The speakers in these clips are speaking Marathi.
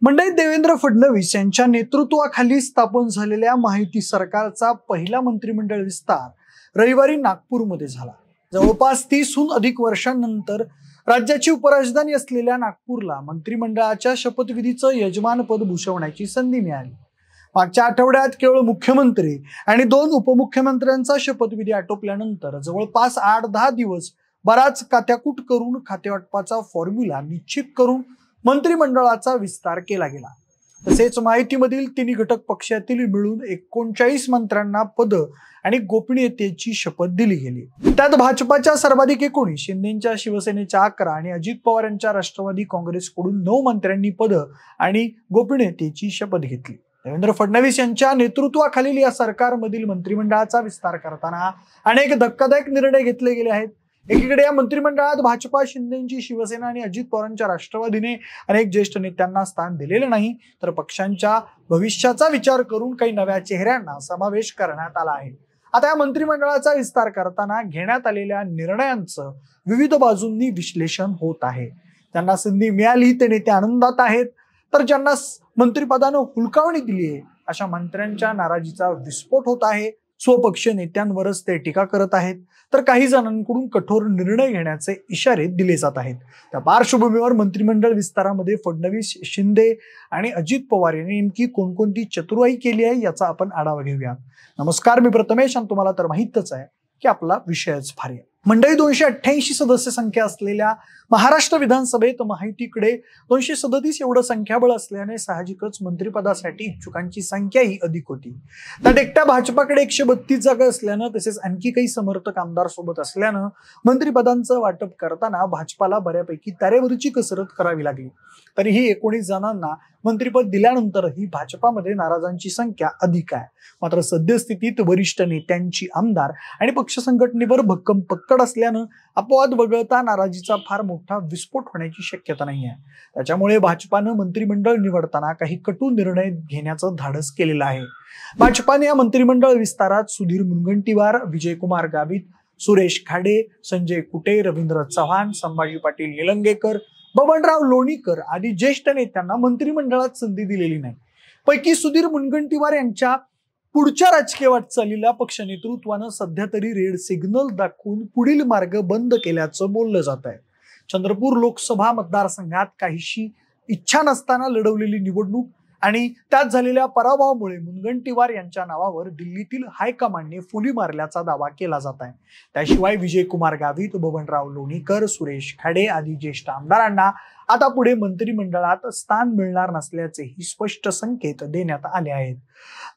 मंडळी, देवेंद्र फडणवीस यांच्या नेतृत्वाखाली स्थापन झालेल्या महायुती सरकारचा पहिला मंत्रिमंडळ विस्तार रविवारी नागपूरमध्ये झाला। जवळपास 30हून अधिक वर्षांनंतर राज्याची उपराजधानी असलेल्या नागपूरला मंत्रिमंडळाच्या शपथविधीचं यजमानपद भूषवण्याची संधी मिळाली। मागच्या आठवड्यात केवळ मुख्यमंत्री आणि 2 उपमुख्यमंत्र्यांचा शपथविधी आटोपल्यानंतर जवळपास 8-10 दिवस बराच कात्याकूट करून खातेवाटपाचा फॉर्म्युला निश्चित करून मंत्रिमंडळाचा विस्तार केला गेला। तसेच महायुतीमधील 3 घटक पक्षातील मिळून 39 मंत्र्यांना पद आणि गोपनीयतेची शपथ दिली गेली। त्यात भाजपाच्या सर्वाधिक 19, शिंदेच्या शिवसेनेच्या 11 आणि अजित पवार यांच्या राष्ट्रवादी काँग्रेसकडून 9 मंत्र्यांनी पद आणि गोपनीयतेची शपथ घेतली। देवेंद्र फडणवीस यांच्या नेतृत्वाखालील या सरकारमधील मंत्रिमंडळाचा विस्तार करताना अनेक धक्कादायक निर्णय घेतले गेले आहेत। एकीकडे या मंत्रिमंडळात भाजपा, शिंदेची शिवसेना आणि अजित पवारांच्या राष्ट्रवादीने अनेक ज्येष्ठ नेत्यांना स्थान दिलेले नाही, तर पक्षांच्या भविष्याचा विचार करून काही नव्या चेहऱ्यांना समावेश करण्यात आला आहे। आता या मंत्रिमंडळाचा विस्तार करताना घेण्यात आलेल्या निर्णयांचं विविध बाजूंनी विश्लेषण होत आहे। त्यांना संधी मिळाली ते नेते आनंदात आहेत, तर ज्यांना मंत्रिपदानं हुलकावणी दिली आहे अशा मंत्र्यांच्या नाराजीचा विस्फोट होत आहे। स्वपक्षीय नेत्यांवरच ते टीका करत आहेत, तर काही जणांकडून कठोर निर्णय घेण्याचे इशारे दिले जात आहेत। त्या पार्श्वभूमीवर मंत्रिमंडळ विस्तारामध्ये फडणवीस, शिंदे आणि अजित पवार यांनी नेमकी कोणकोणती चतुराई केली आहे याचा आपण आढावा घेऊया। नमस्कार, मी प्रथमेश आणि तुम्हाला तर माहितच आहे की आपला विषयच भारी आहे। मंडळी, 288 सदस्य संख्या असलेल्या महाराष्ट्र विधानसभेत महायुतीकडे 237 एवढं संख्याबळ असल्याने साहजिकच मंत्रिपदासाठी इच्छुकांची संख्याही अधिक होती। त्यात एकट्या भाजपाकडे 132 जागा असल्यानं तसेच आणखी काही समर्थक आमदार सोबत असल्यानं मंत्रिपदांचं वाटप करताना भाजपाला बऱ्यापैकी तारेवरची कसरत करावी लागली। तरीही 19 जणांना मंत्रिपद दिल्यानंतरही भाजपामध्ये नाराजांची संख्या अधिक आहे। मात्र सद्यस्थितीत वरिष्ठ नेत्यांची आमदार आणि पक्ष संघटनेवर भक्कम पकड असल्यानं अपवाद वगळता नाराजीचा फार मोठा विस्फोट होण्याची शक्यता नाही आहे। त्याच्यामुळे भाजपानं मंत्रिमंडळ निवडताना काही कटू निर्णय घेण्याचं धाडस केलेलं आहे। भाजपाने या मंत्रिमंडळ विस्तारात सुधीर मुनगंटीवार, विजयकुमार गावित, सुरेश खाडे, संजय कुटे, रवींद्र चव्हाण, संभाजी पाटील निलंगेकर, बबनराव लोणीकर आदी ज्येष्ठ नेत्यांना मंत्रिमंडळात संधी दिलेली नाही। पैकी सुधीर मुनगंटीवार यांच्या पुढच्या राजकीय वाटचालीला पक्ष नेतृत्वानं सध्या तरी रेड सिग्नल दाखवून पुढील मार्ग बंद केल्याचं बोललं जात आहे। चंद्रपूर लोकसभा मतदारसंघात काहीशी इच्छा नसताना लढवलेली निवडणूक आणि त्यात झालेल्या पराभवामुळे मुनगंटीवार यांच्या नावावर दिल्लीतील हायकमांडने फुली मारल्याचा दावा केला जात आहे। त्याशिवाय विजयकुमार गावित, बबनराव लोणीकर, सुरेश खाडे आदी ज्येष्ठ आमदारांना आता पुढे मंत्रिमंडळात स्थान मिळणार नसल्याचेही स्पष्ट संकेत देण्यात आले आहेत।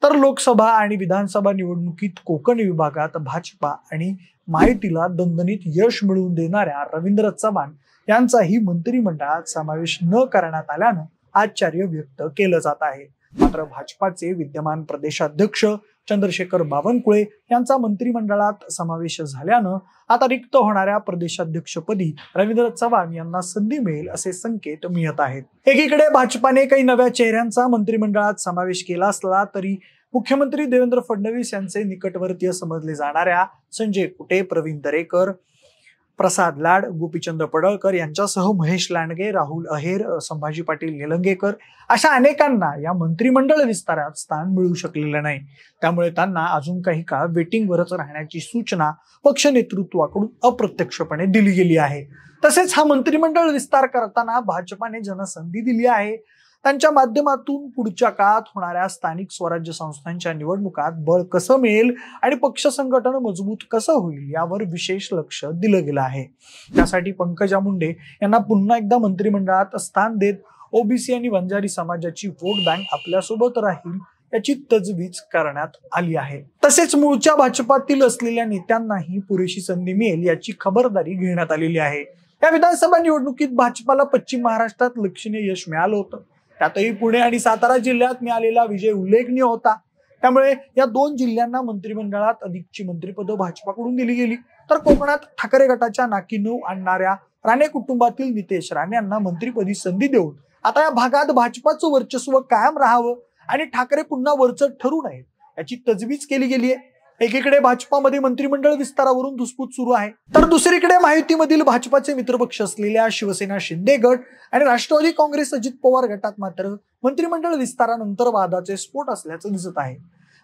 तर लोकसभा आणि विधानसभा निवडणुकीत कोकण विभागात भाजपा आणि महायुतीला दणदणीत यश मिळवून देणाऱ्या रवींद्र चव्हाण यांचाही मंत्रिमंडळात समावेश न करण्यात आल्यानं आश्चर्य व्यक्त केलं जात आहे। मात्र भाजपाचे विद्यमान प्रदेशाध्यक्ष चंद्रशेखर बावनकुळे यांचा मंत्रिमंडळात समावेश झाल्यानं आता रिक्त होणाऱ्या प्रदेशाध्यक्षपदी रवींद्र चव्हाण यांना संधी मिळेल असे संकेत मिळत आहेत। एकीकडे भाजपाने काही नव्या चेहऱ्यांचा मंत्रिमंडळात समावेश केला असला तरी मुख्यमंत्री देवेंद्र फडणवीस यांचे निकटवर्तीय समजले जाणाऱ्या संजय कुटे, प्रवीण दरेकर, प्रसाद लाड, गोपीचंद पडळकर यांच्यासह महेश लांडगे, राहुल अहेर, संभाजी पाटील निलंगेकर अशा अनेकांना या मंत्रिमंडळ विस्तारात स्थान मिळू शकलेलं नाही। त्यामुळे त्यांना अजून काही काळ वेटिंगवरच राहण्याची सूचना पक्ष नेतृत्वाकडून अप्रत्यक्षपणे दिली गेली आहे। तसेच हा मंत्रिमंडळ विस्तार करताना भाजपाने ज्यांना संधी दिली आहे त्यांच्या माध्यमातून पुढच्या काळात होणाऱ्या स्थानिक स्वराज्य संस्थांच्या निवडणुकात बळ कसं मिळेल आणि पक्ष संघटन मजबूत कसं होईल यावर विशेष लक्ष दिलं गेलं आहे। त्यासाठी पंकजा मुंडे यांना पुन्हा एकदा मंत्रिमंडळात स्थान देत ओबीसी आणि वंजारी समाजाची वोट बँक आपल्यासोबत राहील याची तजवीज करण्यात आली आहे। तसेच मूळच्या भाजपातील असलेल्या नेत्यांनाही पुरेशी संधी मिळेल याची खबरदारी घेण्यात आलेली आहे। या विधानसभा निवडणुकीत भाजपाला पश्चिम महाराष्ट्रात लक्षणीय यश मिळालं होतं। त्यातही पुणे आणि सातारा जिल्ह्यात मिळालेला विजय उल्लेखनीय होता। त्यामुळे या 2 जिल्ह्यांना मंत्रिमंडळात अधिकची मंत्रिपदं भाजपाकडून दिली गेली, तर कोकणात ठाकरे गटाच्या नाकीनऊ आणणाऱ्या राणे कुटुंबातील नितेश राणे यांना मंत्रिपदी संधी देऊन आता या भागात भाजपाचं वर्चस्व कायम राहावं आणि ठाकरे पुन्हा वरचढ ठरू नयेत याची तजवीज केली गेली आहे। एकीकडे भाजपामध्ये मंत्रिमंडळ विस्तारावरून धुसफूस सुरू आहे, तर दुसरीकडे महायुतीमधील भाजपाचे मित्रपक्ष असलेल्या शिवसेना शिंदे गट आणि राष्ट्रवादी काँग्रेस अजित पवार गटात मात्र मंत्रिमंडळ विस्तारानंतर वादाचे स्फोट असल्याचं दिसत आहे.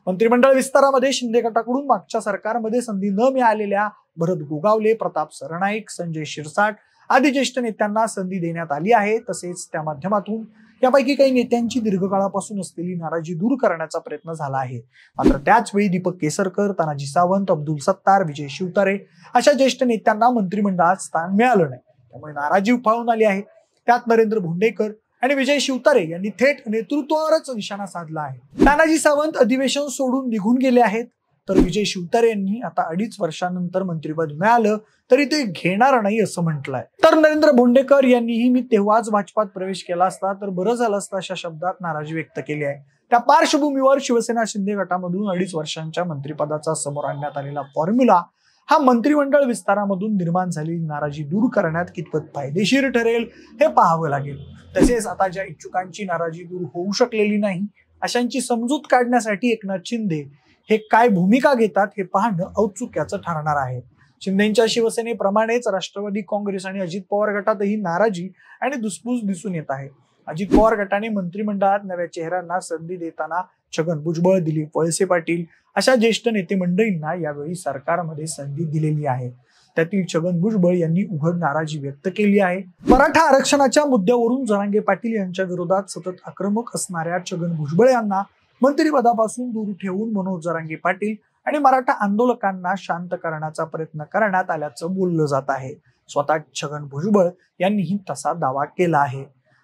मंत्रिमंडळ विस्तारामध्ये शिंदे गटाकडून मागच्या सरकारमध्ये संधी न मिळालेल्या भरत गोगावले, प्रताप सरनाईक, संजय शिरसाट आदी ज्येष्ठ नेत्यांना संधी देण्यात आली आहे. तसेच त्या माध्यमातून यापैकी काही नेत्यांची दीर्घकाळापासून असलेली नाराजी दूर करण्याचा प्रयत्न झाला आहे. मात्र त्याच वेळी दीपक केसरकर, तानाजी सावंत, अब्दुल सत्तार, विजय शिवतारे अशा ज्येष्ठ नेत्यांना मंत्रिमंडळात स्थान मिळालं नाही. त्यामुळे नाराजी उफाळून आली आहे. त्यात नरेंद्र भोंडेकर आणि विजय शिवतारे यांनी थेट नेतृत्वावरच निशाणा साधला आहे. तानाजी सावंत अधिवेशन सोडून निघून गेले आहेत, तर विजय शिवतारे यांनी आता 2.5 वर्षांनंतर मंत्रिपद मिळालं तरी ते घेणार नाही असं म्हटलंय. तर नरेंद्र भोंडेकर यांनीही मी तेव्हाच भाजपात प्रवेश केला असता तर बरं झालं असतं अशा शब्दात नाराजी व्यक्त केली आहे. त्या पार्श्वभूमीवर शिवसेना शिंदे गटामधून 2.5 वर्षांच्या मंत्रिपदाचा समोर आणण्यात आलेला फॉर्म्युला हा मंत्रिमंडळ विस्तारामधून निर्माण झालेली नाराजी दूर करण्यात कितपत फायदेशीर ठरेल हे पाहावं लागेल. तसेच आता ज्या इच्छुकांची नाराजी दूर होऊ शकलेली नाही अशांची समजूत काढण्यासाठी एकनाथ शिंदे हे काय भूमिका घेतात हे पाहणं औत्सुक्याचं ठरणार आहे. शिंदेच्या शिवसेनेप्रमाणेच राष्ट्रवादी काँग्रेस आणि अजित पवार गटातही नाराजी आणि धुसफूस दिसून येत आहे. अजित पवार गटाने मंत्रिमंडळात नव्या चेहऱ्यांना संधी देताना छगन भुजबळ, दिलीप वळसे पाटील अशा ज्येष्ठ नेते मंडळींना यावेळी सरकारमध्ये संधी दिलेली आहे. त्यातील छगन भुजबळ यांनी उघड नाराजी व्यक्त केली आहे. मराठा आरक्षणाच्या मुद्द्यावरून जरांगे पाटील यांच्या विरोधात सतत आक्रमक असणाऱ्या छगन भुजबळ यांना मंत्रिपदापासून दूर ठेवून मनोज जरांगे पाटील आणि मराठा आंदोलकांना शांत करण्याचा प्रयत्न करण्यात आल्याचं बोललं जात आहे. स्वतः छगन भुजबळ यांनीही तसा दावा केला आहे.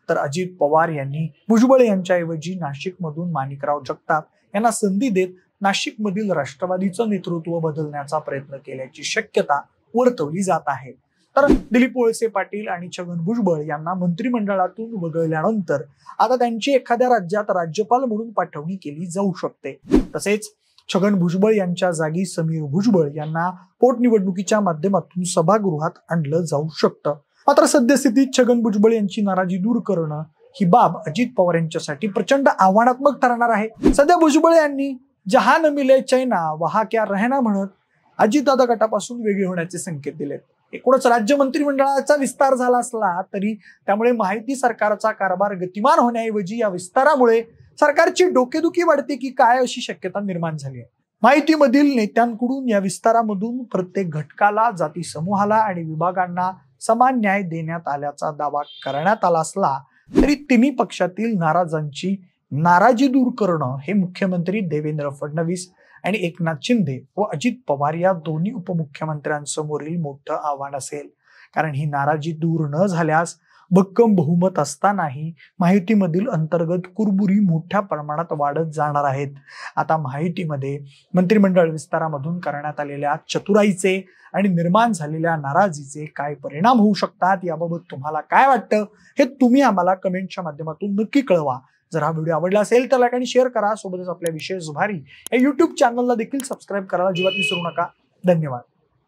तर अजित पवार यांनी भुजबळ यांच्याऐवजी नाशिकमधून माणिकराव जगताप यांना संधी देत नाशिकमधील राष्ट्रवादीचं नेतृत्व बदलण्याचा प्रयत्न केल्याची शक्यता वर्तवली जात आहे. तर दिलीप वळसे पाटील आणि छगन भुजबळ यांना मंत्रिमंडळातून वगळल्यानंतर आता त्यांची एखाद्या राज्यात राज्यपाल म्हणून पाठवणी केली जाऊ शकते. तसेच छगन भुजबळ यांच्या जागी समीर भुजबळ यांना पोटनिवडणुकीच्या माध्यमातून सभागृहात आणलं जाऊ शकतं. मात्र सद्यस्थितीत छगन भुजबळ यांची नाराजी दूर करणं ही बाब अजित पवार यांच्यासाठी प्रचंड आव्हानात्मक ठरणार आहे. सध्या भुजबळ यांनी जहां न मिले चैना वहां क्या रहना म्हणत अजितदादा गटापासून वेगळे होण्याचे संकेत दिलेत. एकूणच राज्य मंत्रिमंडळाचा विस्तार झाला असला तरी त्यामुळे महायुती सरकारचा कारभार गतिमान होण्याऐवजी या विस्तारामुळे सरकारची डोकेदुखी वाढते की काय अशी शक्यता निर्माण झाली आहे. माहितीमधील नेत्यांकडून या विस्तारामधून प्रत्येक घटकाला, जाती समूहाला आणि विभागांना समान न्याय देण्यात आल्याचा दावा करण्यात आला असला तरी तिन्ही पक्षातील नाराजांची नाराजी दूर करणं हे मुख्यमंत्री देवेंद्र फडणवीस आणि एकनाथ शिंदे व अजित पवार या दोन्ही उपमुख्यमंत्र्यांसमोरील मोठं आव्हान असेल. कारण ही नाराजी दूर न झाल्यास भक्कम बहुमत असतानाही महायुतीमधील अंतर्गत कुरबुरी मोठ्या प्रमाणात वाढत जाणार आहेत. आता महायुतीमध्ये मंत्रिमंडळ विस्तारामधून करण्यात आलेल्या चतुराईचे आणि निर्माण झालेल्या नाराजीचे काय परिणाम होऊ शकतात याबाबत तुम्हाला काय वाटतं हे तुम्ही आम्हाला कमेंटच्या माध्यमातून नक्की कळवा. जर हा व्हिडिओ आवडला असेल तर लाईक आणि शेअर करा. सोबतच आपल्या विशेष भारी या YouTube चॅनलला देखील सबस्क्राईब करायला अजिबात विसरू नका. धन्यवाद.